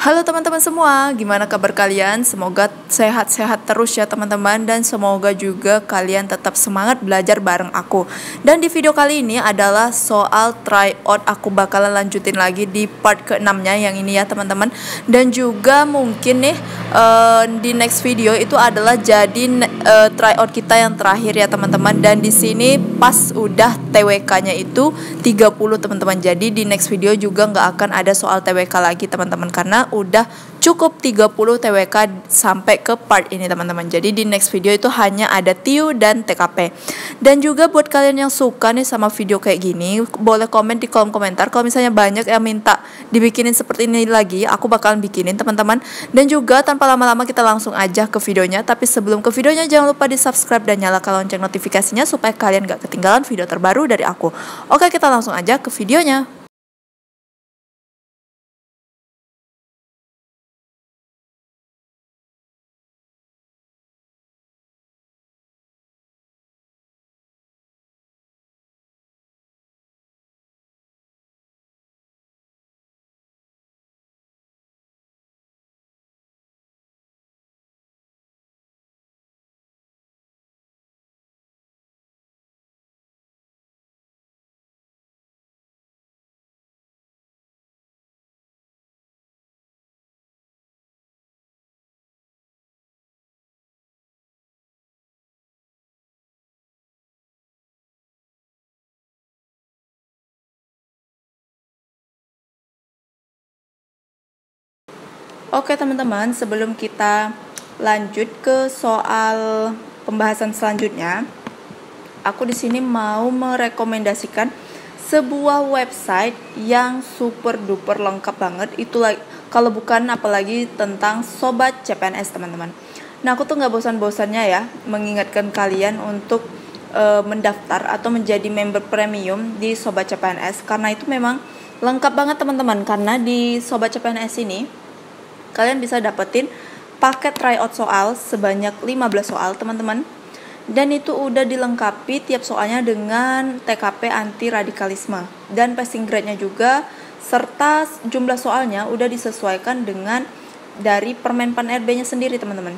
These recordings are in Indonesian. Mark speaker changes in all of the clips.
Speaker 1: Halo teman-teman semua, gimana kabar kalian? Semoga sehat-sehat terus ya teman-teman. Dan semoga juga kalian tetap semangat belajar bareng aku. Dan di video kali ini adalah soal tryout. Aku bakalan lanjutin lagi di part ke-6-nya yang ini ya teman-teman. Dan juga mungkin nih di next video itu adalah jadi tryout kita yang terakhir ya teman-teman. Dan di sini pas udah TWK-nya itu 30 teman-teman. Jadi di next video juga nggak akan ada soal TWK lagi teman-teman, karena udah cukup 30 TWK sampai ke part ini teman-teman. Jadi di next video itu hanya ada TIU dan TKP. Dan juga buat kalian yang suka nih sama video kayak gini, boleh komen di kolom komentar. Kalau misalnya banyak yang minta dibikinin seperti ini lagi, aku bakalan bikinin teman-teman. Dan juga tanpa lama-lama kita langsung aja ke videonya. Tapi sebelum ke videonya jangan lupa di subscribe dan nyalakan lonceng notifikasinya supaya kalian gak ketinggalan video terbaru dari aku. Oke, kita langsung aja ke videonya. Oke teman-teman, sebelum kita lanjut ke soal pembahasan selanjutnya, aku di sini mau merekomendasikan sebuah website yang super duper lengkap banget. Itu kalau bukan apalagi tentang Sobat CPNS teman-teman. Nah, aku tuh nggak bosan-bosannya ya mengingatkan kalian untuk mendaftar atau menjadi member premium di Sobat CPNS, karena itu memang lengkap banget teman-teman. Karena di Sobat CPNS ini kalian bisa dapetin paket tryout soal sebanyak 15 soal teman-teman. Dan itu udah dilengkapi tiap soalnya dengan TKP anti radikalisme dan passing grade-nya juga, serta jumlah soalnya udah disesuaikan dengan dari Permenpan RB-nya sendiri teman-teman.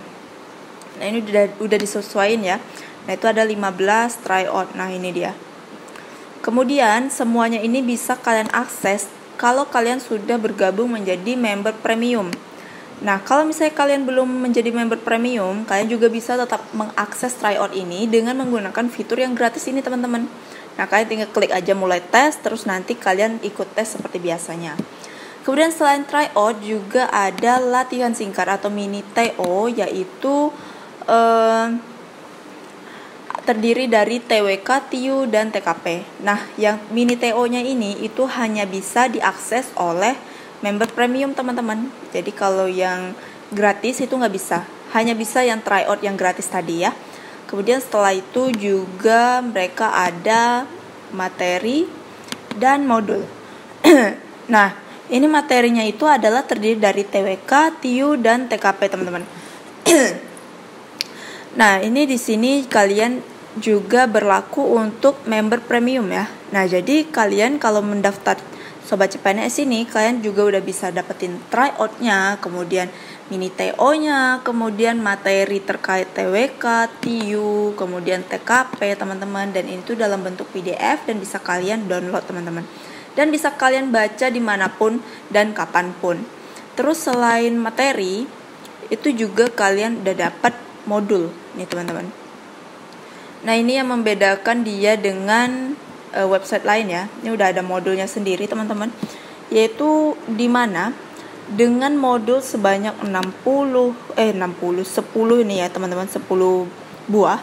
Speaker 1: Nah, ini udah disesuaikan ya. Nah, itu ada 15 tryout. Nah, ini dia. Kemudian semuanya ini bisa kalian akses kalau kalian sudah bergabung menjadi member premium. Nah, kalau misalnya kalian belum menjadi member premium, kalian juga bisa tetap mengakses tryout ini dengan menggunakan fitur yang gratis ini teman-teman. Nah, kalian tinggal klik aja mulai tes, terus nanti kalian ikut tes seperti biasanya. Kemudian selain tryout juga ada latihan singkat atau mini TO, yaitu terdiri dari TWK, TIU, dan TKP. Nah, yang mini TO-nya ini itu hanya bisa diakses oleh member premium teman-teman. Jadi kalau yang gratis itu nggak bisa, hanya bisa yang tryout yang gratis tadi ya. Kemudian setelah itu juga mereka ada materi dan modul. Nah, ini materinya itu adalah terdiri dari TWK, TIU, dan TKP teman-teman. Nah, ini di sini kalian juga berlaku untuk member premium ya. Nah, jadi kalian kalau mendaftar Sobat CPNS ini, kalian juga udah bisa dapetin tryout-nya, kemudian mini TO-nya, kemudian materi terkait TWK, TIU, kemudian TKP teman-teman. Dan ini tuh dalam bentuk PDF dan bisa kalian download teman-teman. Dan bisa kalian baca dimanapun dan kapanpun. Terus selain materi, itu juga kalian udah dapat modul nih teman-teman. Nah, ini yang membedakan dia dengan website lain ya. Ini udah ada modulnya sendiri teman-teman, yaitu dimana dengan modul sebanyak 10 ini ya teman-teman, 10 buah,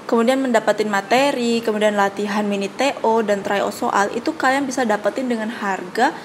Speaker 1: kemudian mendapatkan materi, kemudian latihan mini TO dan tryout soal, itu kalian bisa dapetin dengan harga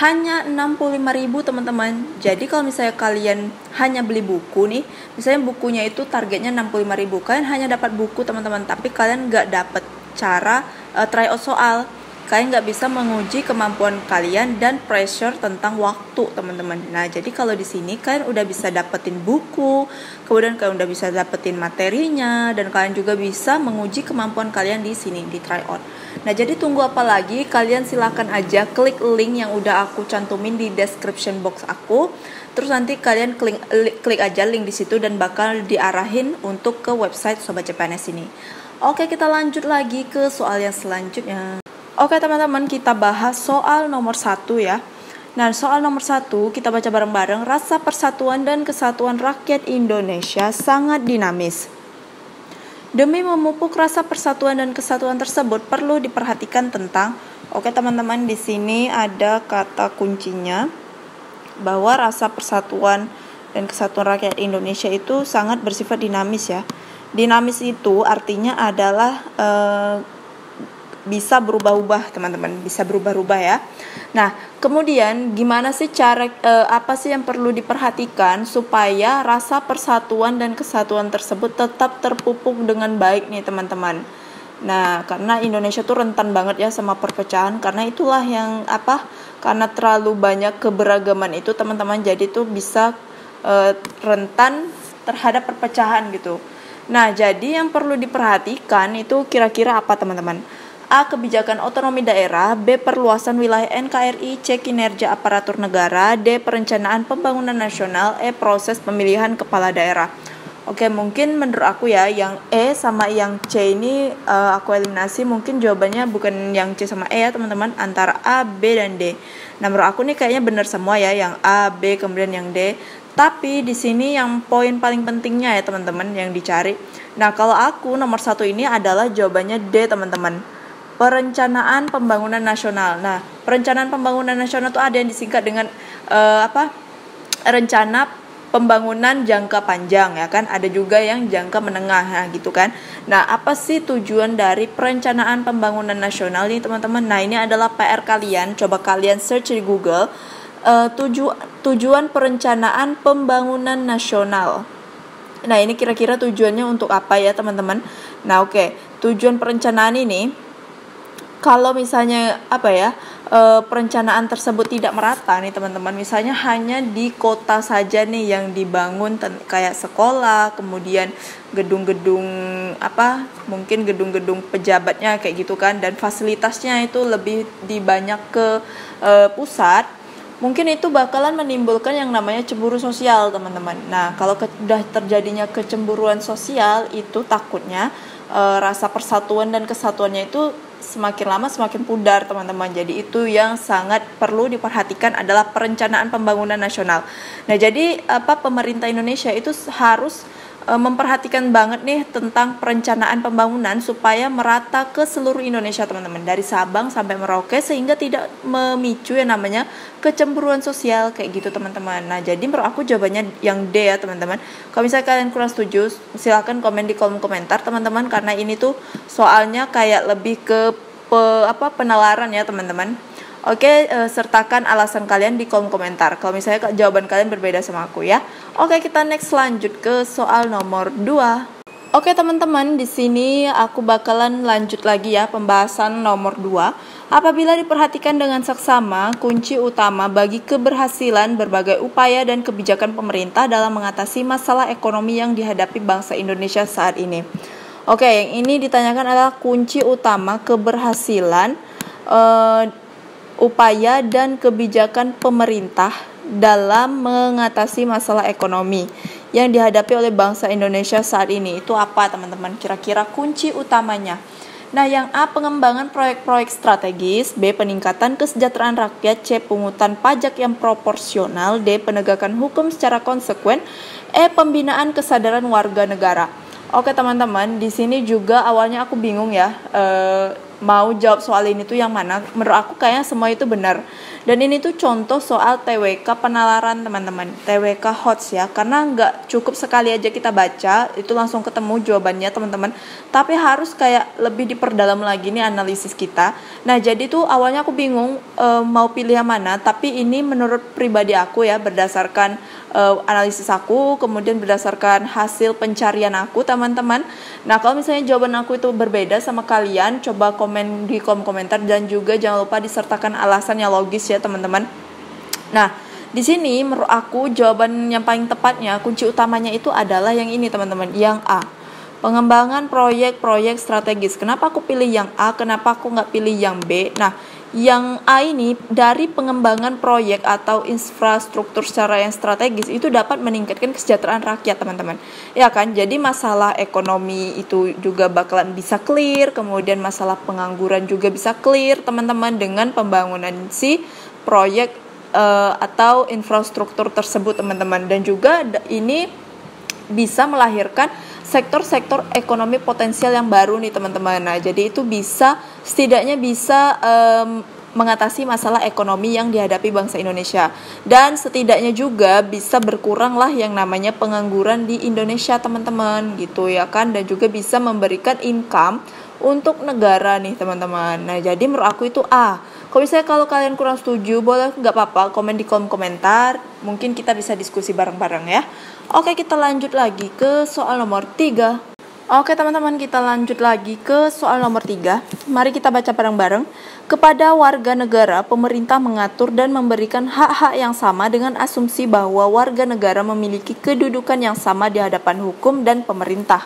Speaker 1: hanya 65.000 teman-teman. Jadi kalau misalnya kalian hanya beli buku nih, misalnya bukunya itu targetnya 65.000, kalian hanya dapat buku teman-teman, tapi kalian nggak dapat cara tryout soal. kalian nggak bisa menguji kemampuan kalian dan pressure tentang waktu, teman-teman. Nah, jadi kalau di sini kalian udah bisa dapetin buku, kemudian kalian udah bisa dapetin materinya, dan kalian juga bisa menguji kemampuan kalian di sini, di try on. Nah, jadi tunggu apa lagi? Kalian silakan aja klik link yang udah aku cantumin di description box aku. Terus nanti kalian klik aja link di situ dan bakal diarahin untuk ke website Sobat CPNS ini. Oke, kita lanjut lagi ke soal yang selanjutnya. Oke teman-teman, kita bahas soal nomor 1 ya. Nah, soal nomor 1 kita baca bareng-bareng. Rasa persatuan dan kesatuan rakyat Indonesia sangat dinamis. Demi memupuk rasa persatuan dan kesatuan tersebut perlu diperhatikan tentang. Oke teman-teman, di sini ada kata kuncinya bahwa rasa persatuan dan kesatuan rakyat Indonesia itu sangat bersifat dinamis ya. Dinamis itu artinya adalah bisa berubah-ubah teman-teman, bisa berubah-ubah ya. Nah, kemudian gimana sih cara apa sih yang perlu diperhatikan supaya rasa persatuan dan kesatuan tersebut tetap terpupuk dengan baik nih teman-teman. Nah, karena Indonesia tuh rentan banget ya sama perpecahan, karena itulah yang karena terlalu banyak keberagaman itu teman-teman, jadi tuh bisa rentan terhadap perpecahan gitu. Nah, jadi yang perlu diperhatikan itu kira-kira apa teman-teman? A. Kebijakan otonomi daerah. B. Perluasan wilayah NKRI. C. Kinerja aparatur negara. D. Perencanaan pembangunan nasional. E. Proses pemilihan kepala daerah. Oke, mungkin menurut aku ya yang E sama yang C ini aku eliminasi. Mungkin jawabannya bukan yang C sama E ya teman-teman, antara A, B, dan D. Nah, menurut aku nih kayaknya benar semua ya, yang A, B, kemudian yang D. Tapi di sini yang poin paling pentingnya ya teman-teman yang dicari. Nah, kalau aku nomor 1 ini adalah jawabannya D teman-teman. Perencanaan pembangunan nasional. Nah, perencanaan pembangunan nasional itu ada yang disingkat dengan rencana pembangunan jangka panjang ya kan. Ada juga yang jangka menengah gitu kan. Nah, apa sih tujuan dari perencanaan pembangunan nasional ini teman-teman? Nah, ini adalah PR kalian. Coba kalian search di Google. Tujuan perencanaan pembangunan nasional. Nah, ini kira-kira tujuannya untuk apa ya teman-teman? Nah, oke. Tujuan perencanaan ini, kalau misalnya perencanaan tersebut tidak merata nih teman-teman, misalnya hanya di kota saja nih yang dibangun kayak sekolah, kemudian gedung-gedung mungkin gedung-gedung pejabatnya kayak gitu kan, dan fasilitasnya itu lebih dibanyak ke pusat. Mungkin itu bakalan menimbulkan yang namanya cemburu sosial teman-teman. Nah, kalau sudah terjadinya kecemburuan sosial itu takutnya rasa persatuan dan kesatuannya itu semakin lama semakin pudar teman-teman. Jadi itu yang sangat perlu diperhatikan adalah perencanaan pembangunan nasional. Nah, jadi pemerintah Indonesia itu harus memperhatikan banget nih tentang perencanaan pembangunan supaya merata ke seluruh Indonesia teman-teman, dari Sabang sampai Merauke, sehingga tidak memicu yang namanya kecemburuan sosial kayak gitu teman-teman. Nah, jadi menurut aku jawabannya yang D ya teman-teman. Kalau misalnya kalian kurang setuju, silakan komen di kolom komentar teman-teman, karena ini tuh soalnya kayak lebih ke penalaran ya teman-teman. Oke, sertakan alasan kalian di kolom komentar kalau misalnya jawaban kalian berbeda sama aku ya. Oke, kita next lanjut ke soal nomor 2. Oke teman-teman, di sini aku bakalan lanjut lagi ya pembahasan nomor 2. Apabila diperhatikan dengan seksama, kunci utama bagi keberhasilan berbagai upaya dan kebijakan pemerintah dalam mengatasi masalah ekonomi yang dihadapi bangsa Indonesia saat ini. Oke, yang ini ditanyakan adalah kunci utama keberhasilan upaya dan kebijakan pemerintah dalam mengatasi masalah ekonomi yang dihadapi oleh bangsa Indonesia saat ini. Itu apa teman-teman? Kira-kira kunci utamanya. Nah, yang A, pengembangan proyek-proyek strategis. B, peningkatan kesejahteraan rakyat. C, pungutan pajak yang proporsional. D, penegakan hukum secara konsekuen. E, pembinaan kesadaran warga negara. Oke teman-teman, di sini juga awalnya aku bingung ya, mau jawab soal ini tuh yang mana. Menurut aku kayaknya semua itu benar. Dan ini tuh contoh soal TWK penalaran teman-teman, TWK HOTS ya. Karena nggak cukup sekali aja kita baca, itu langsung ketemu jawabannya teman-teman. Tapi harus kayak lebih diperdalam lagi nih analisis kita. Nah, jadi tuh awalnya aku bingung mau pilih yang mana. Tapi ini menurut pribadi aku ya, berdasarkan analisis aku, kemudian berdasarkan hasil pencarian aku teman-teman. Nah kalau misalnya jawaban aku itu berbeda sama kalian, coba komen di kolom komentar, dan juga jangan lupa disertakan alasan yang logis ya teman-teman. Nah di sini menurut aku jawaban yang paling tepatnya, kunci utamanya itu adalah yang ini teman-teman, yang A, pengembangan proyek-proyek strategis. Kenapa aku pilih yang A, kenapa aku nggak pilih yang B? Nah yang A ini dari pengembangan proyek atau infrastruktur secara yang strategis itu dapat meningkatkan kesejahteraan rakyat teman-teman. Ya kan, jadi masalah ekonomi itu juga bakalan bisa clear, kemudian masalah pengangguran juga bisa clear teman-teman dengan pembangunan si proyek atau infrastruktur tersebut teman-teman. Dan juga ini bisa melahirkan sektor-sektor ekonomi potensial yang baru nih teman-teman. Nah, jadi itu setidaknya bisa mengatasi masalah ekonomi yang dihadapi bangsa Indonesia, dan setidaknya juga bisa berkuranglah yang namanya pengangguran di Indonesia teman-teman gitu ya kan, dan juga bisa memberikan income untuk negara nih teman-teman. Nah, jadi menurut aku itu A. Kalau kalian kurang setuju, boleh nggak apa-apa komen di kolom komentar, mungkin kita bisa diskusi bareng-bareng ya. Oke, kita lanjut lagi ke soal nomor 3. Oke teman-teman, kita lanjut lagi ke soal nomor 3. Mari kita baca bareng-bareng. Kepada warga negara, pemerintah mengatur dan memberikan hak-hak yang sama dengan asumsi bahwa warga negara memiliki kedudukan yang sama di hadapan hukum dan pemerintah.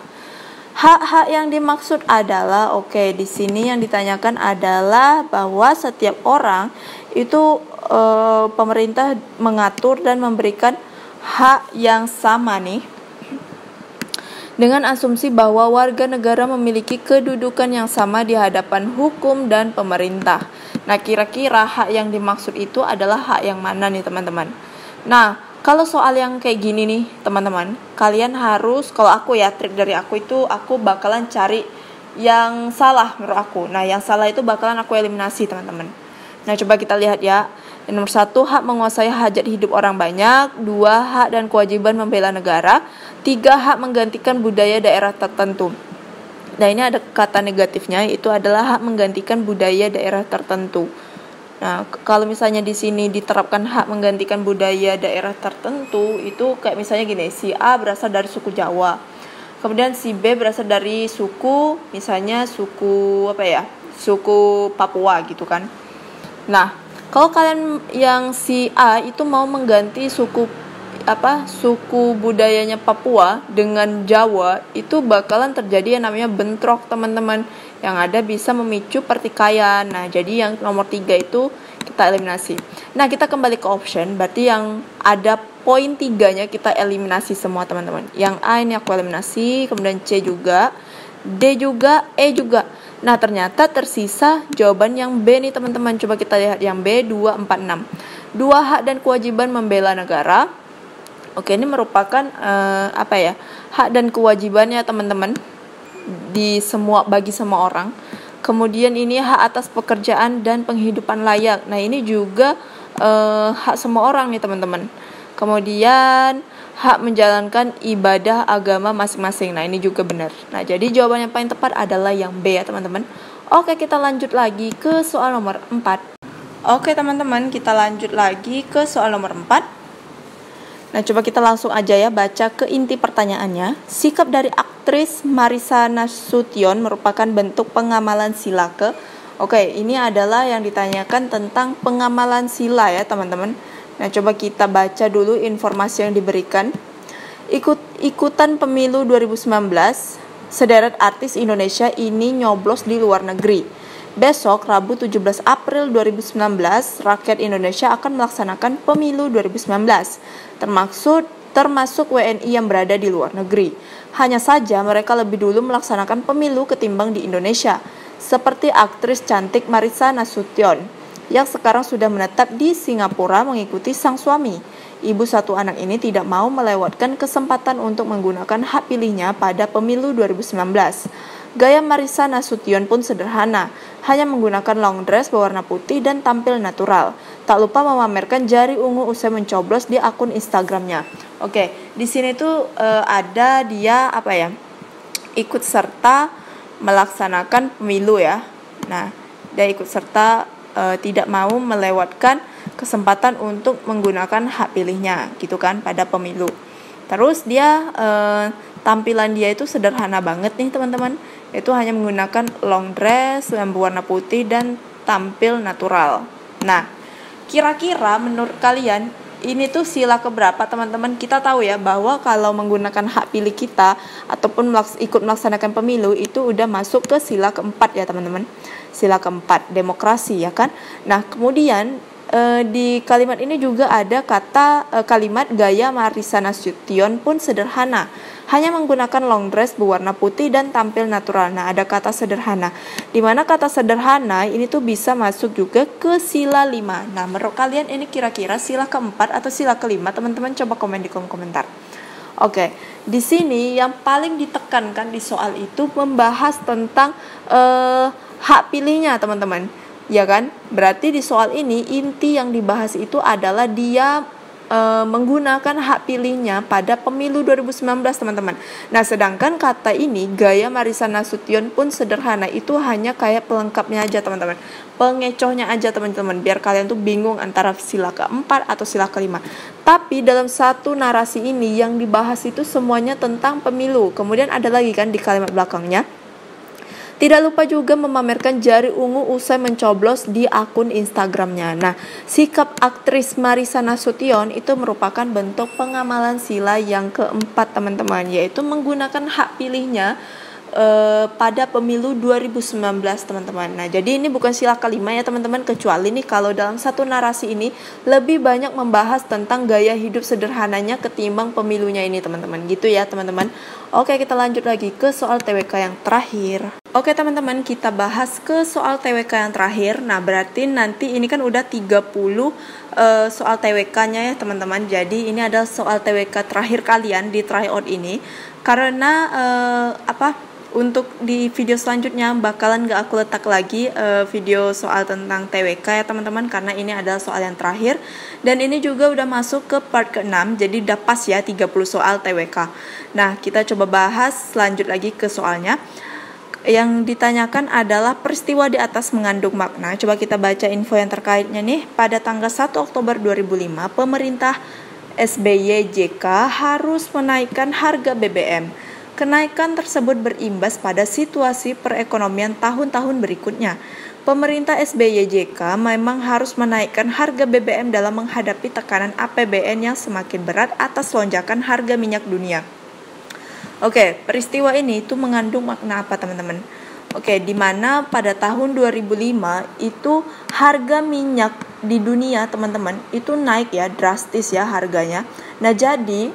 Speaker 1: Hak-hak yang dimaksud adalah, di sini yang ditanyakan adalah bahwa setiap orang itu pemerintah mengatur dan memberikan hak yang sama nih, dengan asumsi bahwa warga negara memiliki kedudukan yang sama di hadapan hukum dan pemerintah. Nah, kira-kira hak yang dimaksud itu adalah hak yang mana nih teman-teman? Nah, kalau soal yang kayak gini nih teman-teman, kalian harus, kalau aku ya, trik dari aku itu, aku bakalan cari yang salah menurut aku. Nah, yang salah itu bakalan aku eliminasi teman-teman. Nah, coba kita lihat ya. Nomor 1, hak menguasai hajat hidup orang banyak. 2, hak dan kewajiban membela negara. 3, hak menggantikan budaya daerah tertentu. Nah, ini ada kata negatifnya, itu adalah hak menggantikan budaya daerah tertentu. Nah, kalau misalnya di sini diterapkan hak menggantikan budaya daerah tertentu, itu kayak misalnya gini, si A berasal dari suku Jawa. Kemudian si B berasal dari suku, misalnya suku Papua gitu kan. Nah, kalau kalian yang si A itu mau mengganti suku budayanya Papua dengan Jawa, itu bakalan terjadi yang namanya bentrok teman-teman, yang ada bisa memicu pertikaian. Nah, jadi yang nomor 3 itu kita eliminasi. Nah, kita kembali ke option, berarti yang ada poin 3-nya kita eliminasi semua teman-teman. Yang A ini aku eliminasi, kemudian C juga, D juga, E juga. Nah, ternyata tersisa jawaban yang B nih teman-teman. Coba kita lihat yang B, 2, 4, 6. 2, hak dan kewajiban membela negara. Ini merupakan hak dan kewajibannya teman-teman bagi semua orang. Kemudian ini hak atas pekerjaan dan penghidupan layak. Nah, ini juga hak semua orang nih teman-teman. Kemudian hak menjalankan ibadah agama masing-masing. Nah, ini juga benar. Nah, jadi jawaban yang paling tepat adalah yang B ya teman-teman. Oke, kita lanjut lagi ke soal nomor 4. Oke teman-teman, kita lanjut lagi ke soal nomor 4. Nah, coba kita langsung aja ya baca ke inti pertanyaannya. Sikap dari aktris Marissa Nasution merupakan bentuk pengamalan sila ke. Ini adalah yang ditanyakan tentang pengamalan sila ya teman-teman. Nah, coba kita baca dulu informasi yang diberikan. Ikutan pemilu 2019, sederet artis Indonesia ini nyoblos di luar negeri. Besok, Rabu 17 April 2019, rakyat Indonesia akan melaksanakan pemilu 2019, termasuk WNI yang berada di luar negeri. Hanya saja mereka lebih dulu melaksanakan pemilu ketimbang di Indonesia, seperti aktris cantik Marissa Nasution, yang sekarang sudah menetap di Singapura mengikuti sang suami. Ibu satu anak ini tidak mau melewatkan kesempatan untuk menggunakan hak pilihnya pada pemilu 2019. Gaya Marissa Nasution pun sederhana, hanya menggunakan long dress berwarna putih dan tampil natural. Tak lupa memamerkan jari ungu usai mencoblos di akun Instagramnya. Di sini tuh ada dia ikut serta melaksanakan pemilu ya. Nah, dia ikut serta tidak mau melewatkan kesempatan untuk menggunakan hak pilihnya gitu kan pada pemilu. Terus dia tampilan dia itu sederhana banget nih teman-teman. Itu hanya menggunakan long dress yang berwarna putih dan tampil natural. Nah, kira-kira menurut kalian ini tuh sila keberapa teman-teman? Kita tahu ya bahwa kalau menggunakan hak pilih kita ataupun ikut melaksanakan pemilu itu udah masuk ke sila keempat ya teman-teman. Sila keempat, demokrasi ya kan. Nah, kemudian di kalimat ini juga ada kalimat gaya Marissa Nasution pun sederhana, hanya menggunakan long dress berwarna putih dan tampil natural. Nah, ada kata sederhana, di mana kata sederhana ini tuh bisa masuk juga ke sila 5. Nah, menurut kalian ini kira-kira sila keempat atau sila kelima? Teman-teman coba komen di kolom komentar. Oke, di sini yang paling ditekankan di soal itu membahas tentang hak pilihnya teman-teman. Ya kan? Berarti di soal ini inti yang dibahas itu adalah dia menggunakan hak pilihnya pada pemilu 2019 teman-teman. Nah, sedangkan kata ini gaya Marissa Nasution pun sederhana, itu hanya kayak pelengkapnya aja teman-teman, pengecohnya aja teman-teman, biar kalian tuh bingung antara sila keempat atau sila kelima. Tapi dalam satu narasi ini yang dibahas itu semuanya tentang pemilu. Kemudian ada lagi kan di kalimat belakangnya, tidak lupa juga memamerkan jari ungu usai mencoblos di akun Instagramnya. Nah, sikap aktris Marissa Nasution itu merupakan bentuk pengamalan sila yang keempat teman-teman, yaitu menggunakan hak pilihnya pada pemilu 2019 teman-teman. Nah, jadi ini bukan sila kelima ya teman-teman, kecuali nih kalau dalam satu narasi ini lebih banyak membahas tentang gaya hidup sederhananya ketimbang pemilunya ini teman-teman. Gitu ya teman-teman. Oke, kita lanjut lagi ke soal TWK yang terakhir. Oke teman-teman, kita bahas ke soal TWK yang terakhir. Nah, berarti nanti ini kan udah 30 soal TWK-nya ya teman-teman. Jadi ini adalah soal TWK terakhir kalian di tryout ini. Karena untuk di video selanjutnya bakalan gak aku letak lagi video soal tentang TWK ya teman-teman, karena ini adalah soal yang terakhir. Dan ini juga udah masuk ke part ke-6, jadi udah pas ya 30 soal TWK. Nah, kita coba bahas lanjut lagi ke soalnya. Yang ditanyakan adalah peristiwa di atas mengandung makna. Coba kita baca info yang terkaitnya nih. Pada tanggal 1 Oktober 2005, pemerintah SBY JK harus menaikkan harga BBM. Kenaikan tersebut berimbas pada situasi perekonomian tahun-tahun berikutnya. Pemerintah SBY JK memang harus menaikkan harga BBM dalam menghadapi tekanan APBN yang semakin berat atas lonjakan harga minyak dunia. Oke, peristiwa ini itu mengandung makna apa teman-teman? Oke, di mana pada tahun 2005 itu harga minyak di dunia teman-teman itu naik ya, drastis ya harganya. Nah, jadi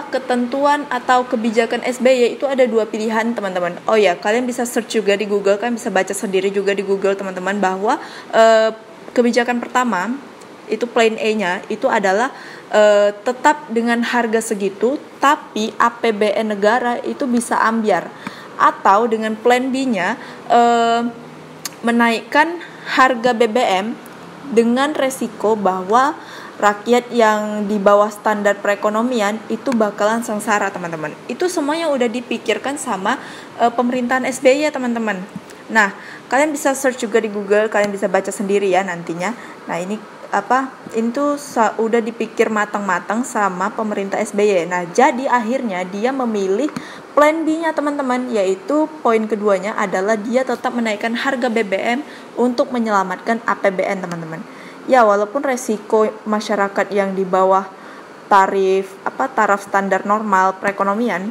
Speaker 1: ketentuan atau kebijakan SBY itu ada dua pilihan teman-teman. Oh ya, kalian bisa search juga di Google, kalian bisa baca sendiri juga di Google teman-teman, bahwa kebijakan pertama itu plan A-nya itu adalah tetap dengan harga segitu, tapi APBN negara itu bisa ambiar. Atau dengan plan B-nya menaikkan harga BBM dengan resiko bahwa rakyat yang di bawah standar perekonomian itu bakalan sengsara teman-teman. Itu semuanya udah dipikirkan sama pemerintahan SBY ya teman-teman. Nah, kalian bisa search juga di Google, kalian bisa baca sendiri ya nantinya. Nah, ini tuh udah dipikir matang-matang sama pemerintah SBY. Nah, jadi akhirnya dia memilih plan B-nya teman-teman, yaitu poin keduanya adalah dia tetap menaikkan harga BBM untuk menyelamatkan APBN teman-teman. Ya, walaupun resiko masyarakat yang di bawah taraf standar normal perekonomian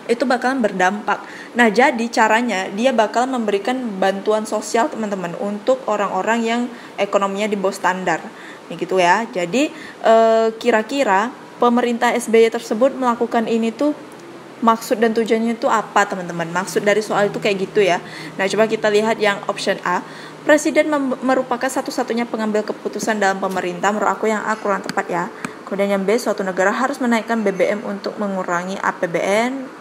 Speaker 1: itu bakalan berdampak. Nah, jadi caranya dia bakal memberikan bantuan sosial teman-teman untuk orang-orang yang ekonominya di bawah standar. Nih gitu ya. Jadi kira-kira pemerintah SBY tersebut melakukan ini tuh maksud dan tujuannya itu apa teman-teman? Maksud dari soal itu kayak gitu ya. Nah, coba kita lihat yang option A. Presiden merupakan satu-satunya pengambil keputusan dalam pemerintah. Menurut aku yang A kurang tepat ya. Kemudian yang B, suatu negara harus menaikkan BBM untuk mengurangi APBN.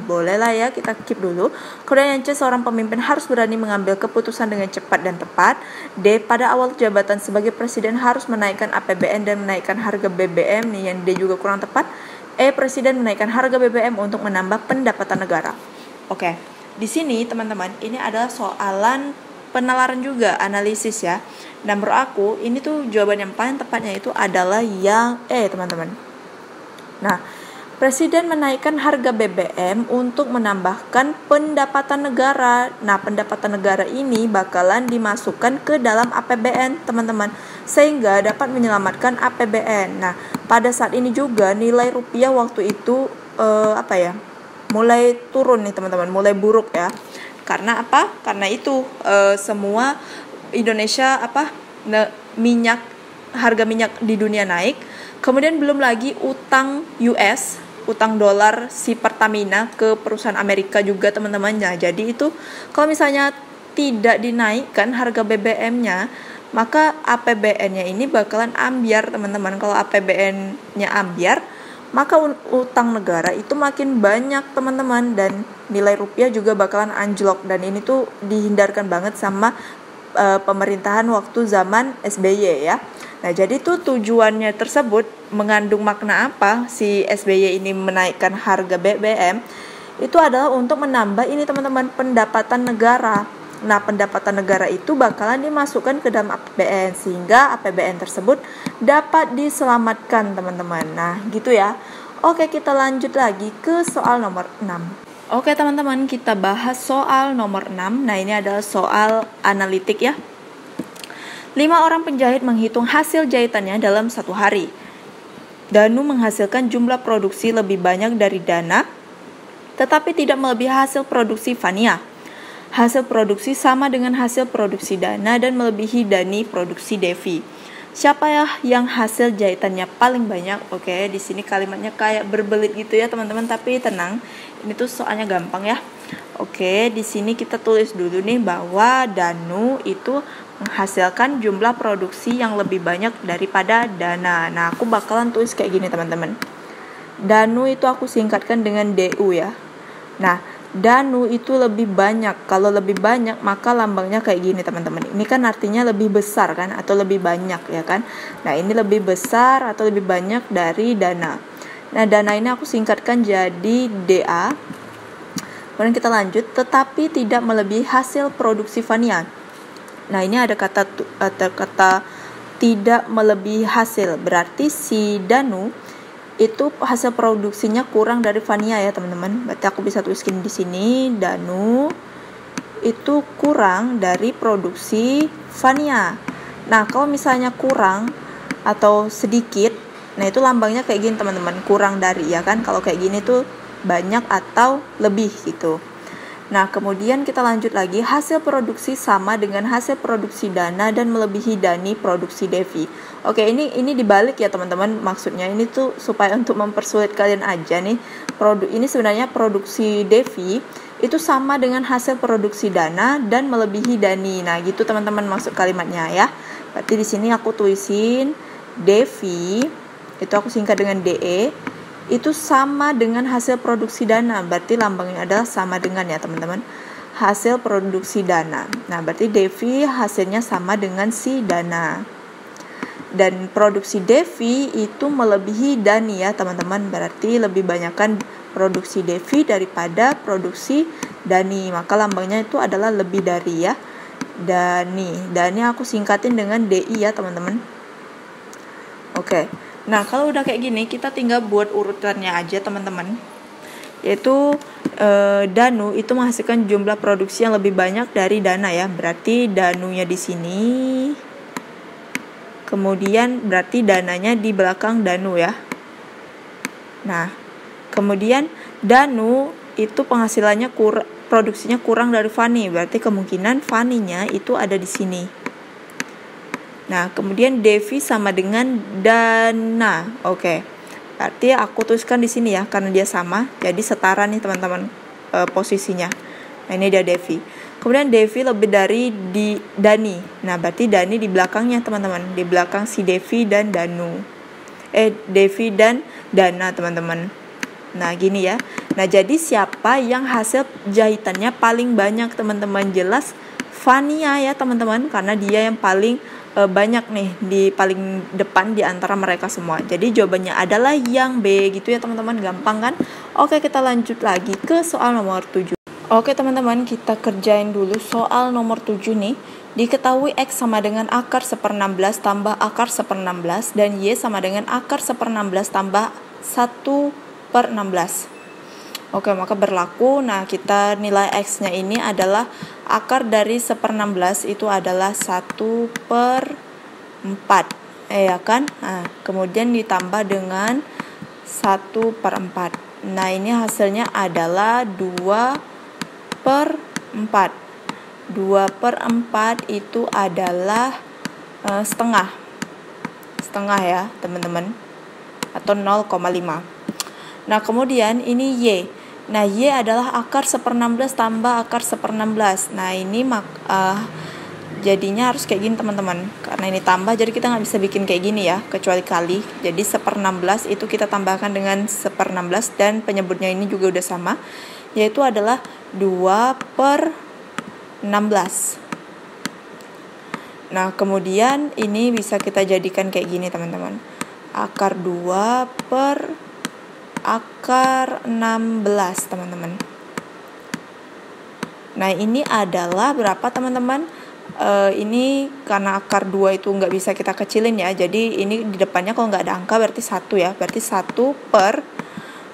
Speaker 1: Boleh lah ya, kita keep dulu. Kemudian yang C, seorang pemimpin harus berani mengambil keputusan dengan cepat dan tepat. D, pada awal jabatan sebagai presiden harus menaikkan APBN dan menaikkan harga BBM. Nih yang D juga kurang tepat. E, presiden menaikkan harga BBM untuk menambah pendapatan negara. Oke, di sini teman-teman, ini adalah soalan penalaran juga, analisis ya. Dan menurut aku ini tuh jawaban yang paling tepatnya itu adalah yang teman-teman. Nah, Presiden menaikkan harga BBM untuk menambahkan pendapatan negara. Nah, pendapatan negara ini bakalan dimasukkan ke dalam APBN, teman-teman, sehingga dapat menyelamatkan APBN. Nah, pada saat ini juga nilai rupiah waktu itu mulai turun nih, teman-teman, mulai buruk ya. Karena apa? Karena itu semua Indonesia harga minyak di dunia naik. Kemudian belum lagi utang dolar si Pertamina ke perusahaan Amerika juga, teman-teman. Nah, jadi itu kalau misalnya tidak dinaikkan harga BBM-nya, maka APBN-nya ini bakalan ambiar, teman-teman. Kalau APBN-nya ambiar, maka utang negara itu makin banyak, teman-teman, dan nilai rupiah juga bakalan anjlok. Dan ini tuh dihindarkan banget sama pemerintahan waktu zaman SBY ya. Nah, jadi tuh tujuannya tersebut mengandung makna apa si SBY ini menaikkan harga BBM? Itu adalah untuk menambah ini, teman-teman, pendapatan negara. Nah, pendapatan negara itu bakalan dimasukkan ke dalam APBN sehingga APBN tersebut dapat diselamatkan, teman-teman. Nah, gitu ya. Oke, kita lanjut lagi ke soal nomor 6. Oke, teman-teman, kita bahas soal nomor 6. Nah, ini adalah soal analitik ya. 5 orang penjahit menghitung hasil jahitannya dalam 1 hari. Danu menghasilkan jumlah produksi lebih banyak dari Dana, tetapi tidak melebihi hasil produksi Fania. Hasil produksi sama dengan hasil produksi Dana dan melebihi Dani produksi Devi. Siapa ya yang hasil jahitannya paling banyak? Oke, di sini kalimatnya kayak berbelit gitu ya, teman-teman, tapi tenang. Ini tuh soalnya gampang ya. Oke, di sini kita tulis dulu nih bahwa Danu itu menghasilkan jumlah produksi yang lebih banyak daripada Dana. Nah, aku bakalan tulis kayak gini, teman-teman. Danu itu aku singkatkan dengan DU ya. Nah, Danu itu lebih banyak. Kalau lebih banyak, maka lambangnya kayak gini, teman-teman. Ini kan artinya lebih besar kan, atau lebih banyak ya kan. Nah, ini lebih besar atau lebih banyak dari Dana. Nah, Dana ini aku singkatkan jadi DA. Kemudian kita lanjut, tetapi tidak melebihi hasil produksi Fania. Nah, ini ada kata tidak melebihi hasil. Berarti si Danu itu hasil produksinya kurang dari Fania ya, teman-teman. Berarti aku bisa tuliskan di sini, Danu itu kurang dari produksi Fania. Nah, kalau misalnya kurang atau sedikit, nah itu lambangnya kayak gini, teman-teman. Kurang dari ya kan. Kalau kayak gini tuh banyak atau lebih gitu. Nah, kemudian kita lanjut lagi, hasil produksi sama dengan hasil produksi Dana dan melebihi Dani produksi Devi. Oke, ini dibalik ya, teman-teman. Maksudnya ini tuh supaya untuk mempersulit kalian aja nih. Ini sebenarnya produksi Devi itu sama dengan hasil produksi Dana dan melebihi Dani. Nah, gitu teman-teman maksud kalimatnya ya. Berarti di sini aku tulisin Devi, itu aku singkat dengan DE. Itu sama dengan hasil produksi Dana. Berarti lambangnya adalah sama dengan ya, teman-teman. Hasil produksi Dana. Nah, berarti Devi hasilnya sama dengan si Dana. Dan produksi Devi itu melebihi Dani ya, teman-teman. Berarti lebih banyakkan produksi Devi daripada produksi Dani. Maka lambangnya itu adalah lebih dari ya. Dani aku singkatin dengan DI ya, teman-teman. Oke. Nah, kalau udah kayak gini, kita tinggal buat urutannya aja, teman-teman. Yaitu Danu itu menghasilkan jumlah produksi yang lebih banyak dari Dana ya. Berarti Danunya di sini. Kemudian berarti Dananya di belakang Danu ya. Nah, kemudian Danu itu penghasilannya produksinya kurang dari Fani. Berarti kemungkinan Faninya itu ada di sini. Nah, kemudian Devi sama dengan Dana. Oke. Berarti aku tuliskan di sini ya, karena dia sama. Jadi setara nih, teman-teman, posisinya. Nah, ini dia Devi. Kemudian Devi lebih dari Dani. Nah, berarti Dani di belakangnya, teman-teman. Di belakang si Devi dan Danu. Devi dan Dana, teman-teman. Nah, gini ya. Nah, jadi siapa yang hasil jahitannya paling banyak, teman-teman? Jelas Fania ya, teman-teman. Karena dia yang paling banyak nih, di paling depan di antara mereka semua. Jadi jawabannya adalah yang B gitu ya, teman-teman. Gampang kan? Oke, kita lanjut lagi ke soal nomor 7. Oke teman-teman, kita kerjain dulu soal nomor 7 nih. Diketahui X sama dengan akar 1/16 tambah akar 1/16 dan Y sama dengan akar 1/16 tambah 1/16. Oke, maka berlaku. Nah, kita nilai X-nya ini adalah akar dari 1/16 itu adalah 1/4. Ya kan? Nah, kemudian ditambah dengan 1/4. Nah, ini hasilnya adalah 2/4. 2/4 itu adalah setengah ya teman-teman, atau 0,5. Nah kemudian ini Y. Nah Y adalah akar 1/16 tambah akar 1/16. Nah ini jadinya harus kayak gini teman-teman, karena ini tambah jadi kita nggak bisa bikin kayak gini ya, kecuali kali. Jadi 1/16 itu kita tambahkan dengan 1/16 dan penyebutnya ini juga udah sama, yaitu adalah 2/16. Nah kemudian ini bisa kita jadikan kayak gini teman-teman, akar 2 per akar 16 teman-teman. Nah ini adalah berapa teman-teman? Ini karena akar 2 itu nggak bisa kita kecilin ya, jadi ini di depannya kalau nggak ada angka berarti 1 ya, berarti 1 per,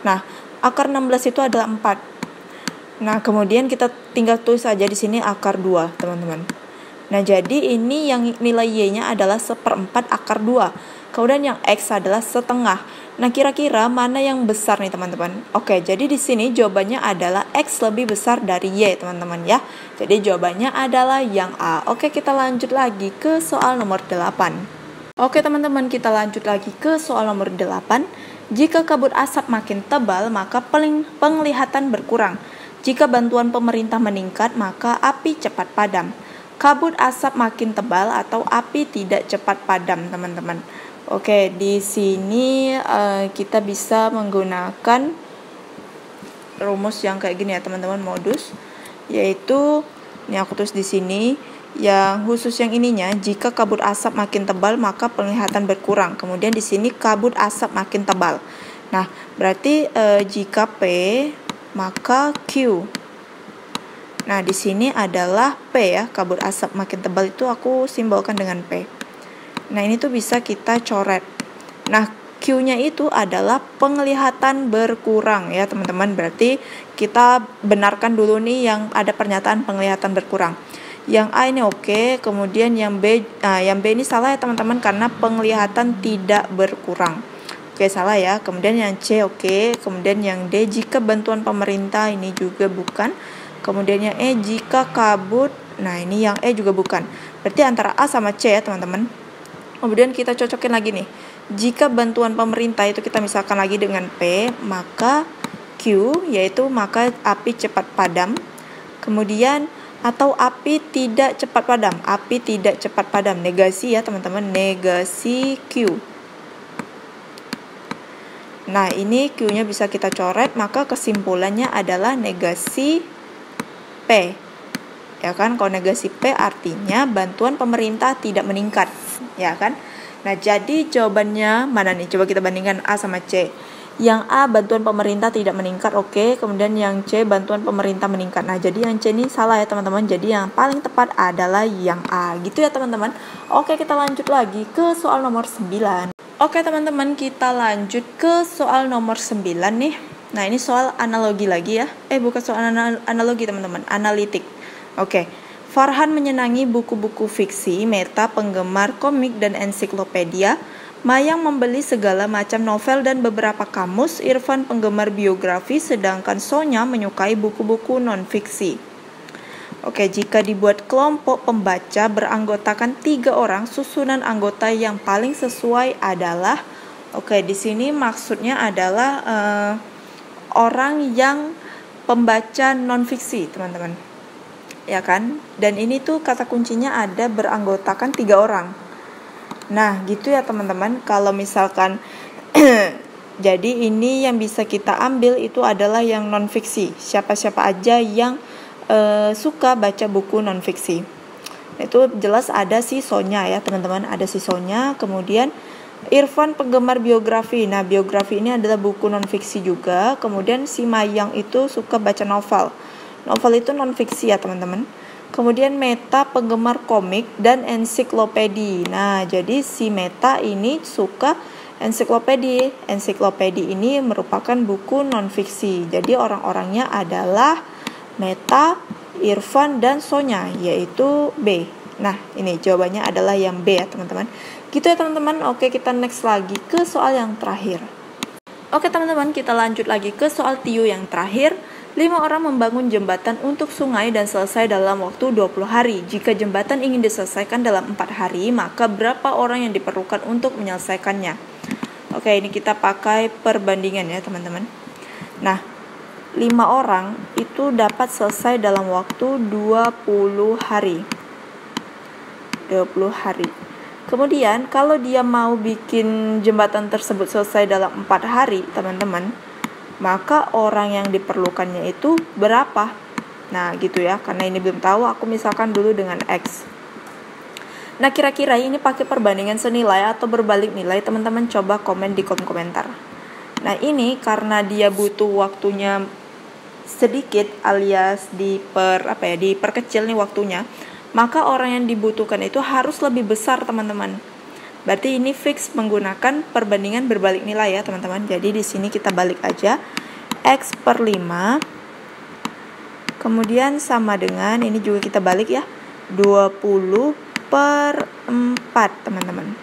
Speaker 1: nah akar 16 itu adalah 4. Nah kemudian kita tinggal tulis aja di sini akar 2 teman-teman. Nah jadi ini yang nilai Y-nya adalah 1/4 akar 2, kemudian yang X adalah setengah. Nah kira-kira mana yang besar nih teman-teman? Oke, jadi di sini jawabannya adalah X lebih besar dari Y teman-teman ya. Jadi jawabannya adalah yang A. Oke, kita lanjut lagi ke soal nomor 8. Oke teman-teman, kita lanjut lagi ke soal nomor 8. Jika kabut asap makin tebal, maka penglihatan berkurang. Jika bantuan pemerintah meningkat, maka api cepat padam. Kabut asap makin tebal atau api tidak cepat padam, teman-teman. Oke, di sini kita bisa menggunakan rumus yang kayak gini ya, teman-teman, modus, yaitu ini aku tulis di sini. Yang khusus yang ininya, jika kabut asap makin tebal, maka penglihatan berkurang. Kemudian di sini kabut asap makin tebal. Nah, berarti jika P maka Q. Nah, di sini adalah P ya, kabut asap makin tebal itu aku simbolkan dengan P. Nah, ini tuh bisa kita coret. Nah, Q-nya itu adalah penglihatan berkurang ya, teman-teman. Berarti kita benarkan dulu nih yang ada pernyataan penglihatan berkurang. Yang A ini oke, kemudian yang B ini salah ya, teman-teman, karena penglihatan tidak berkurang. Oke, salah ya. Kemudian yang C oke. Kemudian yang D, jika bantuan pemerintah, ini juga bukan. Kemudian yang E, jika kabut. Nah, ini yang E juga bukan. Berarti antara A sama C ya, teman-teman. Kemudian kita cocokin lagi nih. Jika bantuan pemerintah itu kita misalkan lagi dengan P, maka Q, yaitu maka api cepat padam. Kemudian atau api tidak cepat padam. Api tidak cepat padam. Negasi ya, teman-teman. Negasi Q. Nah, ini Q-nya bisa kita coret, maka kesimpulannya adalah negasi P. Ya kan, kalau negasi P artinya bantuan pemerintah tidak meningkat, ya kan? Nah, jadi jawabannya mana nih? Coba kita bandingkan A sama C. Yang A bantuan pemerintah tidak meningkat, oke. Kemudian yang C bantuan pemerintah meningkat. Nah, jadi yang C ini salah ya, teman-teman. Jadi yang paling tepat adalah yang A. Gitu ya, teman-teman. Oke, kita lanjut lagi ke soal nomor 9. Oke teman-teman, kita lanjut ke soal nomor 9 nih. Nah ini soal analogi lagi ya. Bukan soal analogi teman-teman, analitik. Oke. Farhan menyenangi buku-buku fiksi, Meta penggemar komik dan ensiklopedia, Mayang membeli segala macam novel dan beberapa kamus, Irfan penggemar biografi, sedangkan Sonya menyukai buku-buku non-fiksi. Oke, jika dibuat kelompok pembaca beranggotakan 3 orang, susunan anggota yang paling sesuai adalah, di sini maksudnya adalah orang yang pembaca non-fiksi, teman-teman. Ya kan? Dan ini tuh kata kuncinya ada beranggotakan 3 orang. Nah, gitu ya, teman-teman. Kalau misalkan jadi ini yang bisa kita ambil itu adalah yang non-fiksi. Siapa-siapa aja yang suka baca buku non-fiksi. Itu jelas ada si Sonya ya, teman-teman. Ada si Sonya, kemudian Irfan penggemar biografi. Nah, biografi ini adalah buku non-fiksi juga. Kemudian si Mayang itu suka baca novel. Novel itu non-fiksi ya teman-teman. Kemudian Meta penggemar komik dan ensiklopedi. Nah, jadi si Meta ini suka ensiklopedi. Ensiklopedi ini merupakan buku non-fiksi. Jadi orang-orangnya adalah Meta, Irfan, dan Sonya, yaitu B. Nah, ini jawabannya adalah yang B ya teman-teman. Gitu ya teman-teman. Oke, kita next lagi ke soal yang terakhir. Oke teman-teman, kita lanjut lagi ke soal TIU yang terakhir. 5 orang membangun jembatan untuk sungai dan selesai dalam waktu 20 hari. Jika jembatan ingin diselesaikan dalam 4 hari, maka berapa orang yang diperlukan untuk menyelesaikannya? Oke, ini kita pakai perbandingan ya teman-teman. Nah, 5 orang itu dapat selesai dalam waktu 20 hari. 20 hari. Kemudian, kalau dia mau bikin jembatan tersebut selesai dalam 4 hari, teman-teman, maka orang yang diperlukannya itu berapa? Nah gitu ya, karena ini belum tahu, aku misalkan dulu dengan X. Nah kira-kira ini pakai perbandingan senilai atau berbalik nilai, teman-teman coba komen di kolom komentar. Nah ini karena dia butuh waktunya sedikit alias diperkecil nih waktunya, maka orang yang dibutuhkan itu harus lebih besar teman-teman. Berarti ini fix menggunakan perbandingan berbalik nilai ya teman-teman. Jadi di sini kita balik aja X per 5. Kemudian sama dengan, ini juga kita balik ya, 20 per 4 teman-teman.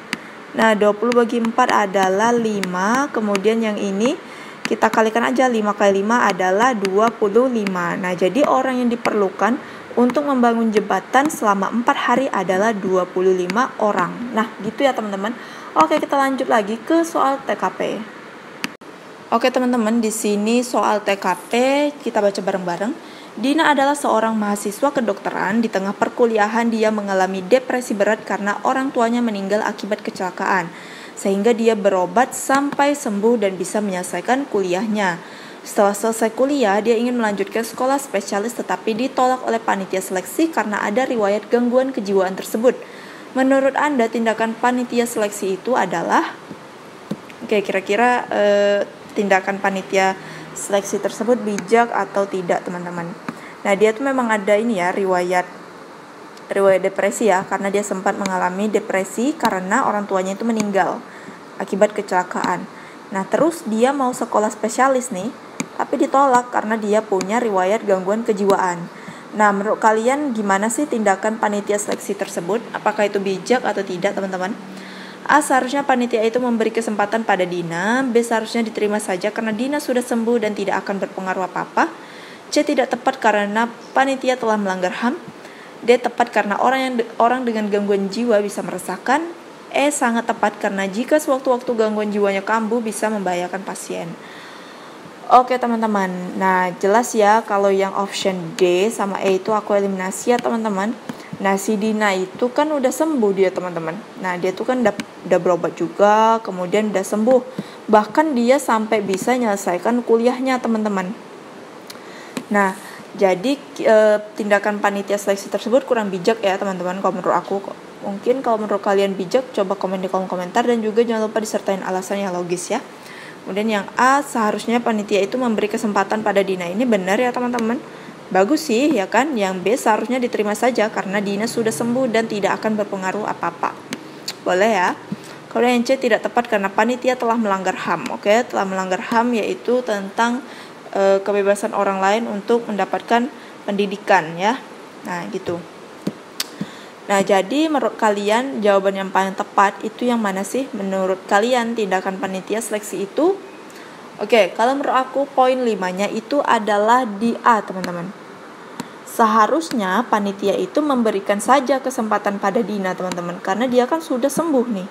Speaker 1: Nah 20 bagi 4 adalah 5. Kemudian yang ini kita kalikan aja, 5 kali 5 adalah 25. Nah jadi orang yang diperlukan untuk membangun jembatan selama 4 hari adalah 25 orang. Nah, gitu ya teman-teman. Oke, kita lanjut lagi ke soal TKP. Oke, teman-teman, di sini soal TKP kita baca bareng-bareng. Dina adalah seorang mahasiswa kedokteran. Di tengah perkuliahan dia mengalami depresi berat karena orang tuanya meninggal akibat kecelakaan, sehingga dia berobat sampai sembuh dan bisa menyelesaikan kuliahnya. Setelah selesai kuliah, dia ingin melanjutkan sekolah spesialis tetapi ditolak oleh panitia seleksi karena ada riwayat gangguan kejiwaan tersebut. Menurut Anda, tindakan panitia seleksi itu adalah? Oke, kira-kira tindakan panitia seleksi tersebut bijak atau tidak, teman-teman? Nah, dia tuh memang ada ini ya, riwayat depresi ya, karena dia sempat mengalami depresi karena orang tuanya itu meninggal akibat kecelakaan. Nah, terus dia mau sekolah spesialis nih, tapi ditolak karena dia punya riwayat gangguan kejiwaan. Nah, menurut kalian gimana sih tindakan panitia seleksi tersebut? Apakah itu bijak atau tidak, teman-teman? A. Seharusnya panitia itu memberi kesempatan pada Dina. B. Seharusnya diterima saja karena Dina sudah sembuh dan tidak akan berpengaruh apa-apa. C. Tidak tepat karena panitia telah melanggar HAM. D. Tepat karena orang dengan gangguan jiwa bisa meresahkan. E. Sangat tepat karena jika sewaktu-waktu gangguan jiwanya kambuh bisa membahayakan pasien. Oke teman-teman, nah jelas ya kalau yang option D sama E itu aku eliminasi ya teman-teman. Nah si Dina itu kan udah sembuh dia teman-teman. Nah dia tuh kan udah berobat juga, kemudian udah sembuh. Bahkan dia sampai bisa menyelesaikan kuliahnya teman-teman. Nah jadi tindakan panitia seleksi tersebut kurang bijak ya teman-teman kalau menurut aku. Mungkin kalau menurut kalian bijak, coba komen di kolom komentar dan juga jangan lupa disertain alasan yang logis ya. Kemudian yang A, seharusnya panitia itu memberi kesempatan pada Dina. Ini benar ya teman-teman. Bagus sih ya kan. Yang B, seharusnya diterima saja karena Dina sudah sembuh dan tidak akan berpengaruh apa-apa. Boleh ya. Kalau yang C tidak tepat karena panitia telah melanggar HAM. Oke, telah melanggar HAM yaitu tentang kebebasan orang lain untuk mendapatkan pendidikan ya. Nah gitu. Nah, jadi menurut kalian jawaban yang paling tepat itu yang mana sih? Menurut kalian tindakan panitia seleksi itu? Oke, kalau menurut aku poin 5-nya itu adalah di A, teman-teman. Seharusnya panitia itu memberikan saja kesempatan pada Dina, teman-teman, karena dia kan sudah sembuh nih.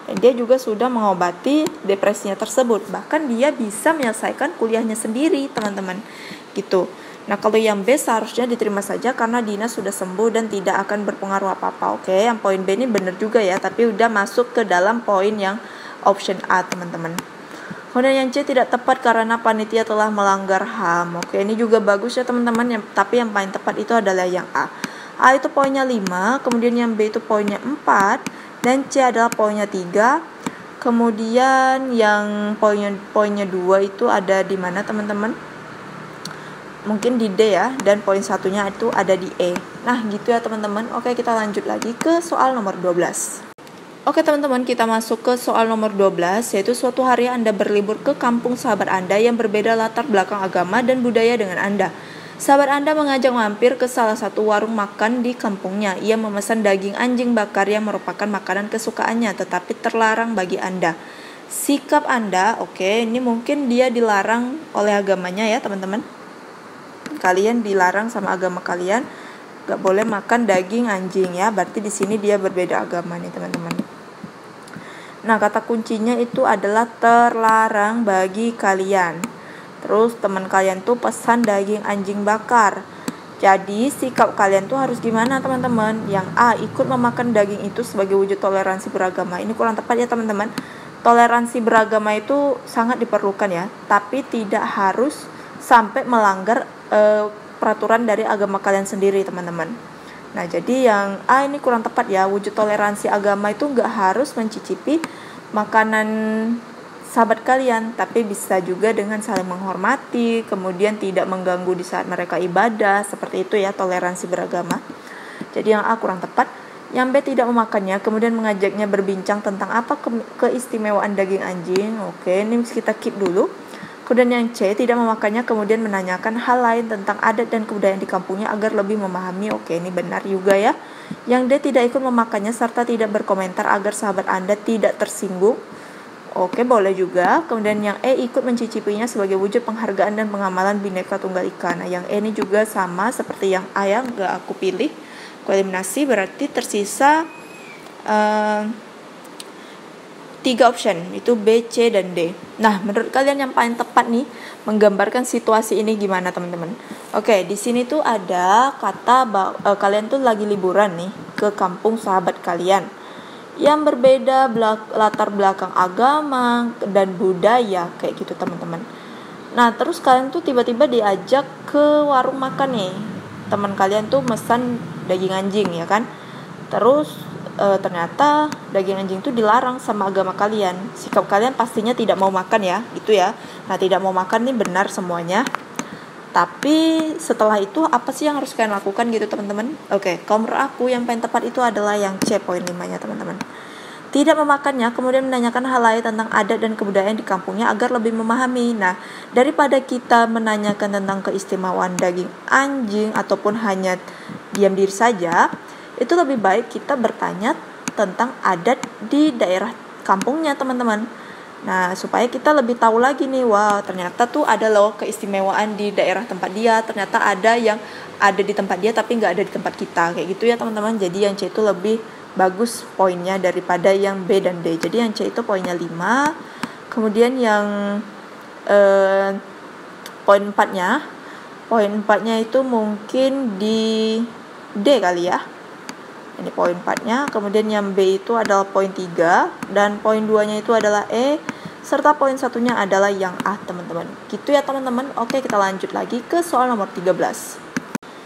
Speaker 1: Dan dia juga sudah mengobati depresinya tersebut. Bahkan dia bisa menyelesaikan kuliahnya sendiri, teman-teman. Gitu. Nah, kalau yang B seharusnya diterima saja karena Dina sudah sembuh dan tidak akan berpengaruh apa-apa. Oke, yang poin B ini benar juga ya, tapi udah masuk ke dalam poin yang option A, teman-teman. Kemudian yang C tidak tepat karena panitia telah melanggar HAM. Oke, ini juga bagus ya, teman-teman. Tapi yang paling tepat itu adalah yang A. A itu poinnya 5, kemudian yang B itu poinnya 4, dan C adalah poinnya 3. Kemudian yang poinnya 2 itu ada di mana, teman-teman? mungkin di D ya, dan poin satunya itu ada di E. Nah gitu ya teman-teman. Oke, kita lanjut lagi ke soal nomor 12. Oke teman-teman, kita masuk ke soal nomor 12, yaitu suatu hari Anda berlibur ke kampung sahabat Anda yang berbeda latar belakang agama dan budaya dengan Anda. Sahabat Anda mengajak mampir ke salah satu warung makan di kampungnya. Ia memesan daging anjing bakar yang merupakan makanan kesukaannya, tetapi terlarang bagi Anda. Sikap Anda, ini mungkin dia dilarang oleh agamanya ya teman-teman. Kalian dilarang sama agama kalian, gak boleh makan daging anjing ya. Berarti di sini dia berbeda agama nih teman-teman. Nah, kata kuncinya itu adalah terlarang bagi kalian. Terus teman kalian tuh pesan daging anjing bakar. Jadi sikap kalian tuh harus gimana teman-teman? Yang A, ikut memakan daging itu sebagai wujud toleransi beragama. Ini kurang tepat ya teman-teman. Toleransi beragama itu sangat diperlukan ya, tapi tidak harus sampai melanggar peraturan dari agama kalian sendiri teman-teman. Nah, jadi yang A ini kurang tepat ya. Wujud toleransi agama itu gak harus mencicipi makanan sahabat kalian, tapi bisa juga dengan saling menghormati, kemudian tidak mengganggu di saat mereka ibadah, seperti itu ya toleransi beragama. Jadi yang A kurang tepat. Yang B tidak memakannya, kemudian mengajaknya berbincang tentang apa keistimewaan daging anjing. Oke, ini kita keep dulu. Kemudian yang C, tidak memakannya, kemudian menanyakan hal lain tentang adat dan kebudayaan di kampungnya agar lebih memahami. Oke, ini benar juga ya. Yang D, tidak ikut memakannya serta tidak berkomentar agar sahabat Anda tidak tersinggung. Oke, boleh juga. Kemudian yang E, ikut mencicipinya sebagai wujud penghargaan dan pengamalan Bhinneka Tunggal Ika. Nah, yang E ini juga sama seperti yang A yang gak aku pilih. Aku eliminasi, berarti tersisa 3 option, itu B, C, dan D. Nah, menurut kalian yang paling tepat nih menggambarkan situasi ini gimana teman-teman? Oke, di sini tuh ada kata kalian tuh lagi liburan nih ke kampung sahabat kalian yang berbeda latar belakang agama dan budaya kayak gitu teman-teman. Nah, terus kalian tuh tiba-tiba diajak ke warung makan nih. Teman kalian tuh mesan daging anjing ya kan? Terus ternyata daging anjing itu dilarang sama agama kalian. Sikap kalian pastinya tidak mau makan ya, itu ya. Nah, tidak mau makan nih benar semuanya. Tapi setelah itu apa sih yang harus kalian lakukan gitu teman-teman? Oke, kalau menurut aku yang paling tepat itu adalah yang C, poin 5-nya teman-teman. Tidak memakannya, kemudian menanyakan hal lain tentang adat dan kebudayaan di kampungnya agar lebih memahami. Nah, daripada kita menanyakan tentang keistimewaan daging anjing ataupun hanya diam diri saja, itu lebih baik kita bertanya tentang adat di daerah kampungnya teman-teman. Nah, supaya kita lebih tahu lagi nih, wow ternyata tuh ada loh keistimewaan di daerah tempat dia, ternyata ada yang ada di tempat dia tapi nggak ada di tempat kita, kayak gitu ya teman-teman. Jadi yang C itu lebih bagus poinnya daripada yang B dan D. Jadi yang C itu poinnya 5. Kemudian yang poin 4-nya itu mungkin di D kali ya. Ini poin 4-nya. Kemudian yang B itu adalah poin 3. Dan poin 2-nya itu adalah E. Serta poin 1-nya adalah yang A teman-teman. Gitu ya teman-teman. Oke, kita lanjut lagi ke soal nomor 13.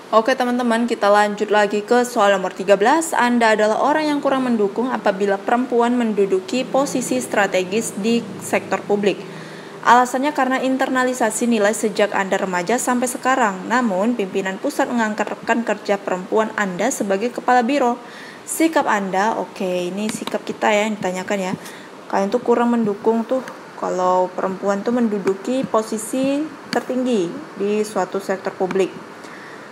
Speaker 1: Oke teman-teman, kita lanjut lagi ke soal nomor 13. Anda adalah orang yang kurang mendukung apabila perempuan menduduki posisi strategis di sektor publik. Alasannya karena internalisasi nilai sejak Anda remaja sampai sekarang. Namun, pimpinan pusat mengangkat rekan kerja perempuan Anda sebagai kepala biro. Sikap Anda, ini sikap kita ya yang ditanyakan ya. Kalian tuh kurang mendukung tuh kalau perempuan tuh menduduki posisi tertinggi di suatu sektor publik.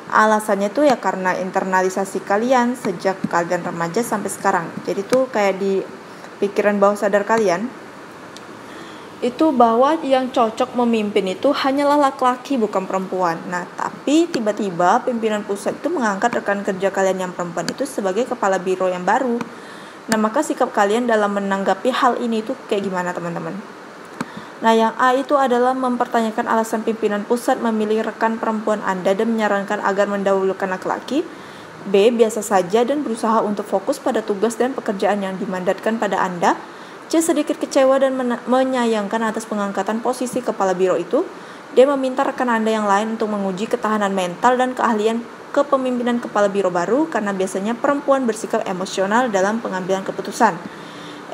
Speaker 1: Alasannya tuh ya karena internalisasi kalian sejak kalian remaja sampai sekarang. Jadi tuh kayak di pikiran bawah sadar kalian itu bahwa yang cocok memimpin itu hanyalah laki-laki bukan perempuan. Nah, tapi tiba-tiba pimpinan pusat itu mengangkat rekan kerja kalian yang perempuan itu sebagai kepala biro yang baru. Nah, maka sikap kalian dalam menanggapi hal ini itu kayak gimana teman-teman? Nah, yang A itu adalah mempertanyakan alasan pimpinan pusat memilih rekan perempuan Anda dan menyarankan agar mendahulukan laki-laki. B, biasa saja dan berusaha untuk fokus pada tugas dan pekerjaan yang dimandatkan pada Anda. C, sedikit kecewa dan menyayangkan atas pengangkatan posisi kepala biro itu. D, meminta rekan Anda yang lain untuk menguji ketahanan mental dan keahlian kepemimpinan kepala biro baru karena biasanya perempuan bersikap emosional dalam pengambilan keputusan.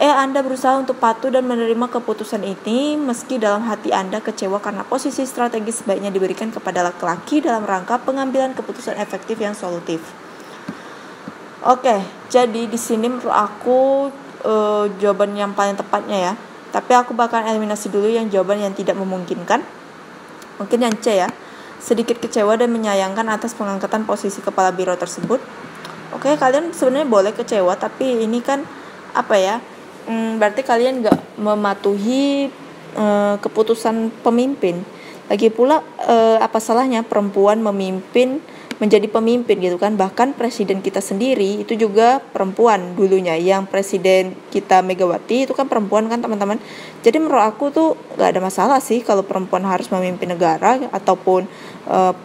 Speaker 1: Anda berusaha untuk patuh dan menerima keputusan ini meski dalam hati Anda kecewa karena posisi strategis sebaiknya diberikan kepada laki-laki dalam rangka pengambilan keputusan efektif yang solutif. Oke, jadi di sini menurut aku jawaban yang paling tepatnya ya. Tapi aku bakal eliminasi dulu yang jawaban yang tidak memungkinkan. Mungkin yang C ya. Sedikit kecewa dan menyayangkan atas pengangkatan posisi kepala biro tersebut. Oke, kalian sebenarnya boleh kecewa, tapi ini kan berarti kalian gak mematuhi keputusan pemimpin. Lagi pula apa salahnya perempuan menjadi pemimpin gitu kan. Bahkan presiden kita sendiri itu juga perempuan dulunya. Yang presiden kita Megawati itu kan perempuan kan teman-teman. Jadi menurut aku tuh gak ada masalah sih kalau perempuan harus memimpin negara ataupun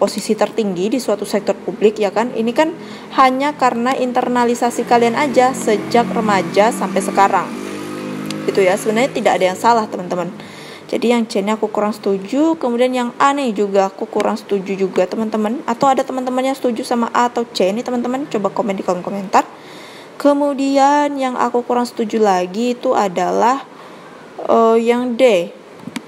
Speaker 1: posisi tertinggi di suatu sektor publik ya kan. Ini kan hanya karena internalisasi kalian aja sejak remaja sampai sekarang gitu ya. Sebenarnya tidak ada yang salah teman-teman. Jadi yang C ini aku kurang setuju. Kemudian yang A nih juga aku kurang setuju juga teman-teman. Atau ada teman-teman yang setuju sama A atau C ini teman-teman, coba komen di kolom komentar. Kemudian yang aku kurang setuju lagi itu adalah yang D,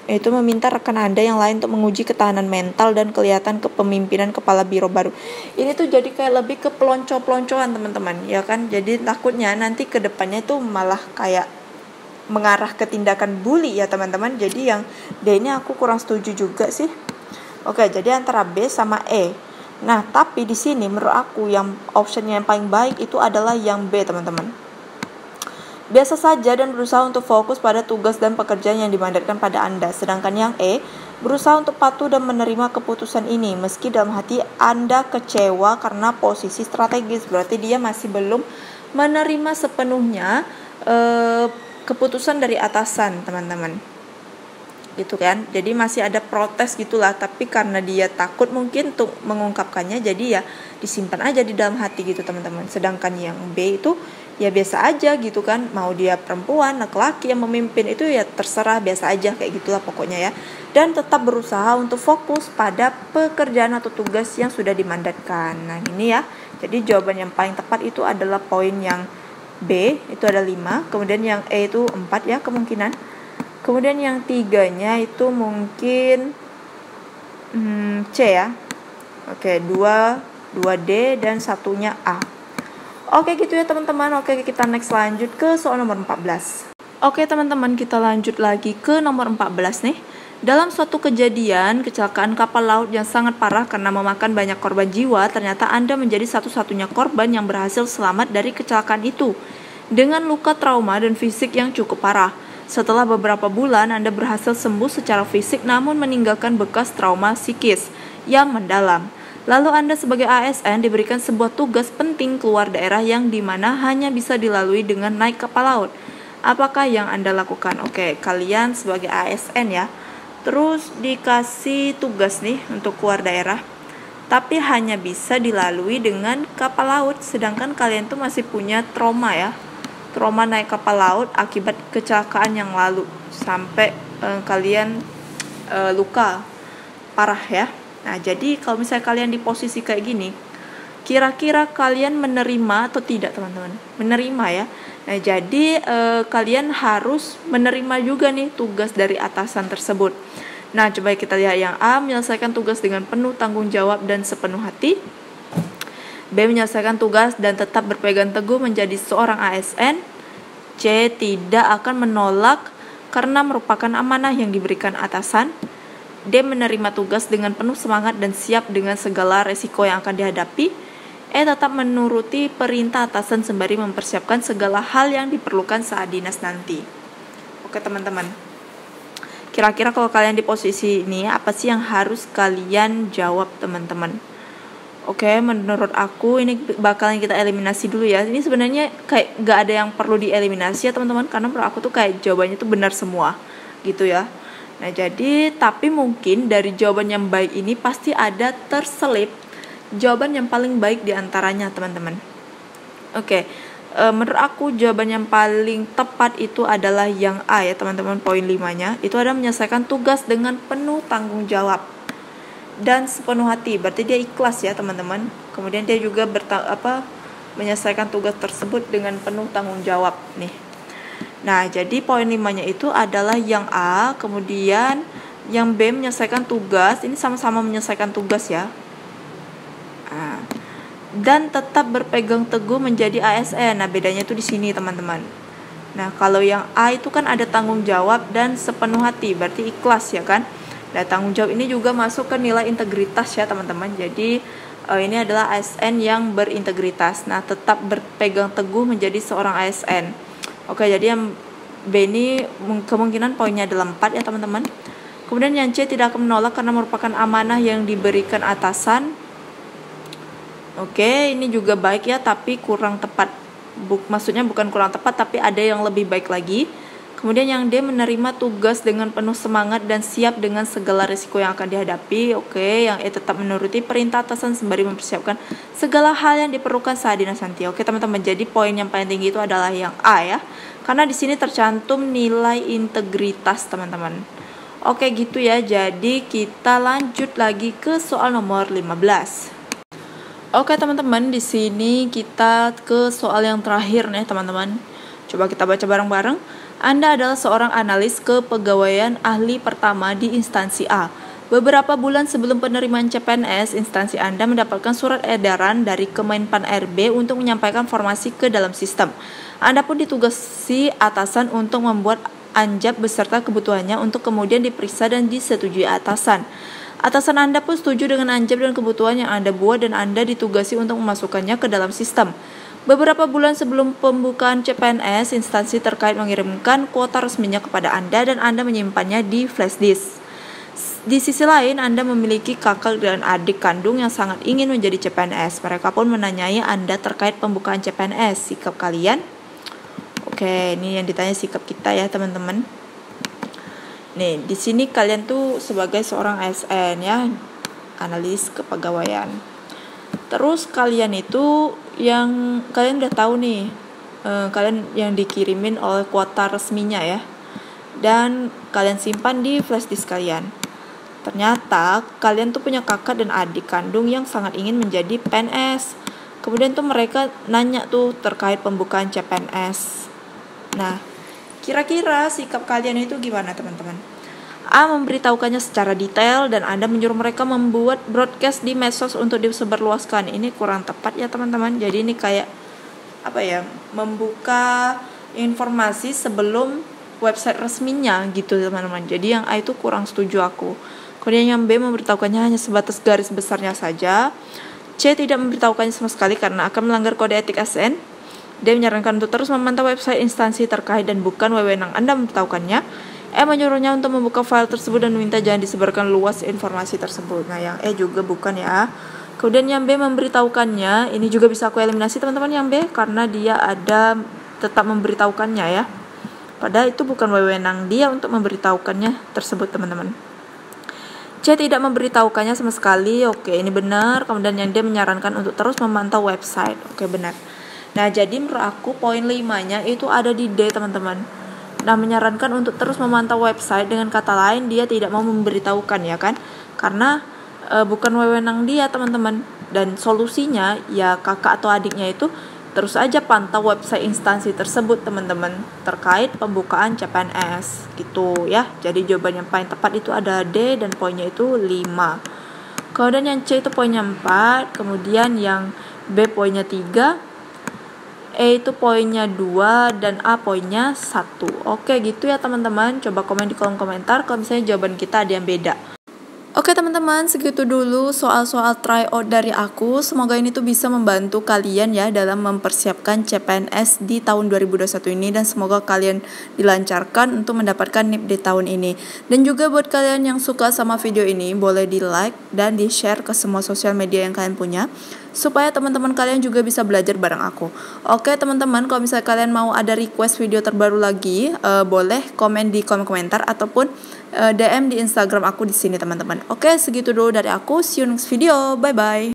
Speaker 1: yaitu meminta rekan Anda yang lain untuk menguji ketahanan mental dan kelihatan kepemimpinan kepala biro baru. Ini tuh jadi kayak lebih ke pelonco-peloncoan teman-teman ya kan. Jadi takutnya nanti ke depannya itu malah kayak mengarah ke tindakan bully ya teman-teman. Jadi yang D ini aku kurang setuju juga sih. Oke, jadi antara B sama E. Nah, tapi di sini menurut aku yang option yang paling baik itu adalah yang B teman-teman. Biasa saja dan berusaha untuk fokus pada tugas dan pekerjaan yang dimandatkan pada Anda. Sedangkan yang E, berusaha untuk patuh dan menerima keputusan ini meski dalam hati Anda kecewa karena posisi strategis. Berarti dia masih belum menerima sepenuhnya keputusan dari atasan teman-teman gitu kan. Jadi masih ada protes gitulah, tapi karena dia takut mungkin untuk mengungkapkannya, jadi ya disimpan aja di dalam hati gitu teman-teman. Sedangkan yang B itu ya biasa aja gitu kan, mau dia perempuan, laki-laki yang memimpin itu ya terserah, biasa aja kayak gitulah pokoknya ya. Dan tetap berusaha untuk fokus pada pekerjaan atau tugas yang sudah dimandatkan. Nah ini ya, jadi jawaban yang paling tepat itu adalah poin yang B, itu ada 5, kemudian yang E itu 4 ya kemungkinan. Kemudian yang 3-nya itu mungkin C ya. Oke, 2D dan 1-nya A. Oke gitu ya teman-teman. Oke, kita next lanjut ke soal nomor 14. Oke teman-teman, kita lanjut lagi ke nomor 14 nih. Dalam suatu kejadian kecelakaan kapal laut yang sangat parah karena memakan banyak korban jiwa, ternyata Anda menjadi satu-satunya korban yang berhasil selamat dari kecelakaan itu dengan luka trauma dan fisik yang cukup parah. Setelah beberapa bulan, Anda berhasil sembuh secara fisik namun meninggalkan bekas trauma psikis yang mendalam. Lalu Anda sebagai ASN diberikan sebuah tugas penting keluar daerah yang dimana hanya bisa dilalui dengan naik kapal laut. Apakah yang Anda lakukan? Oke, kalian sebagai ASN ya, terus dikasih tugas nih untuk keluar daerah, tapi hanya bisa dilalui dengan kapal laut. Sedangkan kalian tuh masih punya trauma ya, trauma naik kapal laut akibat kecelakaan yang lalu sampai kalian luka parah ya. Nah jadi kalau misalnya kalian di posisi kayak gini, kira-kira kalian menerima atau tidak teman-teman? Menerima ya. Nah jadi kalian harus menerima juga nih tugas dari atasan tersebut. Nah coba kita lihat yang A, menyelesaikan tugas dengan penuh tanggung jawab dan sepenuh hati. B, menyelesaikan tugas dan tetap berpegang teguh menjadi seorang ASN. C, tidak akan menolak karena merupakan amanah yang diberikan atasan. D, menerima tugas dengan penuh semangat dan siap dengan segala resiko yang akan dihadapi. E, tetap menuruti perintah atasan sembari mempersiapkan segala hal yang diperlukan saat dinas nanti. Oke teman-teman, kira-kira kalau kalian di posisi ini, apa sih yang harus kalian jawab teman-teman? Oke, menurut aku ini bakalan kita eliminasi dulu ya. Ini sebenarnya kayak gak ada yang perlu dieliminasi ya teman-teman, karena menurut aku tuh kayak jawabannya tuh benar semua gitu ya. Nah jadi, tapi mungkin dari jawaban yang baik ini pasti ada terselip jawaban yang paling baik diantaranya teman-teman. Oke, menurut aku jawaban yang paling tepat itu adalah yang A ya teman-teman, poin 5-nya. Itu ada menyelesaikan tugas dengan penuh tanggung jawab dan sepenuh hati. Berarti dia ikhlas ya teman-teman. Kemudian dia juga menyelesaikan tugas tersebut dengan penuh tanggung jawab nih. Nah, jadi poin 5-nya itu adalah yang A, kemudian yang B menyelesaikan tugas. Ini sama-sama menyelesaikan tugas ya. Nah, dan tetap berpegang teguh menjadi ASN. Nah, bedanya itu di sini, teman-teman. Nah, kalau yang A itu kan ada tanggung jawab dan sepenuh hati, berarti ikhlas ya kan. Nah, tanggung jawab ini juga masuk ke nilai integritas ya, teman-teman. Jadi ini adalah ASN yang berintegritas. Nah, tetap berpegang teguh menjadi seorang ASN. Oke, jadi yang B ini kemungkinan poinnya adalah 4 ya, teman-teman. Kemudian yang C tidak akan menolak karena merupakan amanah yang diberikan atasan. Oke, ini juga baik ya, tapi kurang tepat. Maksudnya bukan kurang tepat, tapi ada yang lebih baik lagi. Kemudian yang D menerima tugas dengan penuh semangat dan siap dengan segala risiko yang akan dihadapi. Oke, yang E tetap menuruti perintah atasan sembari mempersiapkan segala hal yang diperlukan saat dinas nanti. Oke, teman-teman, jadi poin yang paling tinggi itu adalah yang A ya. Karena di sini tercantum nilai integritas, teman-teman. Oke, gitu ya. Jadi kita lanjut lagi ke soal nomor 15. Oke, teman-teman, di sini kita ke soal yang terakhir nih, teman-teman. Coba kita baca bareng-bareng. Anda adalah seorang analis kepegawaian ahli pertama di instansi A. Beberapa bulan sebelum penerimaan CPNS, instansi Anda mendapatkan surat edaran dari Kemenpan RB untuk menyampaikan informasi ke dalam sistem. Anda pun ditugasi atasan untuk membuat anjab beserta kebutuhannya untuk kemudian diperiksa dan disetujui atasan. Atasan Anda pun setuju dengan anjab dan kebutuhan yang Anda buat dan Anda ditugasi untuk memasukkannya ke dalam sistem. Beberapa bulan sebelum pembukaan CPNS, instansi terkait mengirimkan kuota resminya kepada Anda dan Anda menyimpannya di flash disk. Di sisi lain, Anda memiliki kakak dan adik kandung yang sangat ingin menjadi CPNS. Mereka pun menanyai Anda terkait pembukaan CPNS. Sikap kalian? Oke, ini yang ditanya sikap kita ya, teman-teman. Nih, di sini kalian tuh sebagai seorang ASN ya, analis kepegawaian. Terus kalian itu yang kalian udah tahu nih, kalian yang dikirimin oleh kuota resminya ya, dan kalian simpan di flash disk kalian. Ternyata kalian tuh punya kakak dan adik kandung yang sangat ingin menjadi PNS. Kemudian tuh mereka nanya tuh terkait pembukaan CPNS. Nah, kira-kira sikap kalian itu gimana, teman-teman? A. Memberitahukannya secara detail dan Anda menyuruh mereka membuat broadcast di medsos untuk disebarluaskan. Ini kurang tepat ya, teman-teman. Jadi ini kayak membuka informasi sebelum website resminya gitu, teman-teman. Jadi yang A itu kurang setuju aku. Kemudian yang B memberitahukannya hanya sebatas garis besarnya saja. C. Tidak memberitahukannya sama sekali karena akan melanggar kode etik ASN. D. Menyarankan untuk terus memantau website instansi terkait dan bukan wewenang Anda memberitahukannya. E. Menyuruhnya untuk membuka file tersebut dan meminta jangan disebarkan luas informasi tersebut. Nah, yang E juga bukan ya. Kemudian yang B memberitahukannya, ini juga bisa aku eliminasi, teman-teman, yang B, karena dia ada tetap memberitahukannya ya. Padahal itu bukan wewenang dia untuk memberitahukannya tersebut, teman-teman. C. Tidak memberitahukannya sama sekali. Oke, ini benar. Kemudian yang D menyarankan untuk terus memantau website. Oke, benar. Nah, jadi menurut aku poin 5-nya itu ada di D, teman-teman. Nah, menyarankan untuk terus memantau website, dengan kata lain dia tidak mau memberitahukan ya kan, karena bukan wewenang dia, teman-teman. Dan solusinya ya kakak atau adiknya itu terus aja pantau website instansi tersebut, teman-teman, terkait pembukaan CPNS gitu ya. Jadi jawaban yang paling tepat itu ada D dan poinnya itu 5. Kemudian yang C itu poinnya 4, kemudian yang B poinnya 3, E itu poinnya 2, dan A poinnya 1. Oke, gitu ya, teman-teman. Coba komen di kolom komentar kalau misalnya jawaban kita ada yang beda. Oke, teman-teman, segitu dulu soal-soal tryout dari aku. Semoga ini tuh bisa membantu kalian ya dalam mempersiapkan CPNS di tahun 2021 ini, dan semoga kalian dilancarkan untuk mendapatkan NIP di tahun ini. Dan juga buat kalian yang suka sama video ini, boleh di-like dan di-share ke semua sosial media yang kalian punya, supaya teman-teman kalian juga bisa belajar bareng aku. Oke, teman-teman, kalau misalnya kalian mau ada request video terbaru lagi, boleh komen di kolom komentar ataupun DM di Instagram aku di sini, teman-teman. Oke, segitu dulu dari aku. See you next video. Bye bye.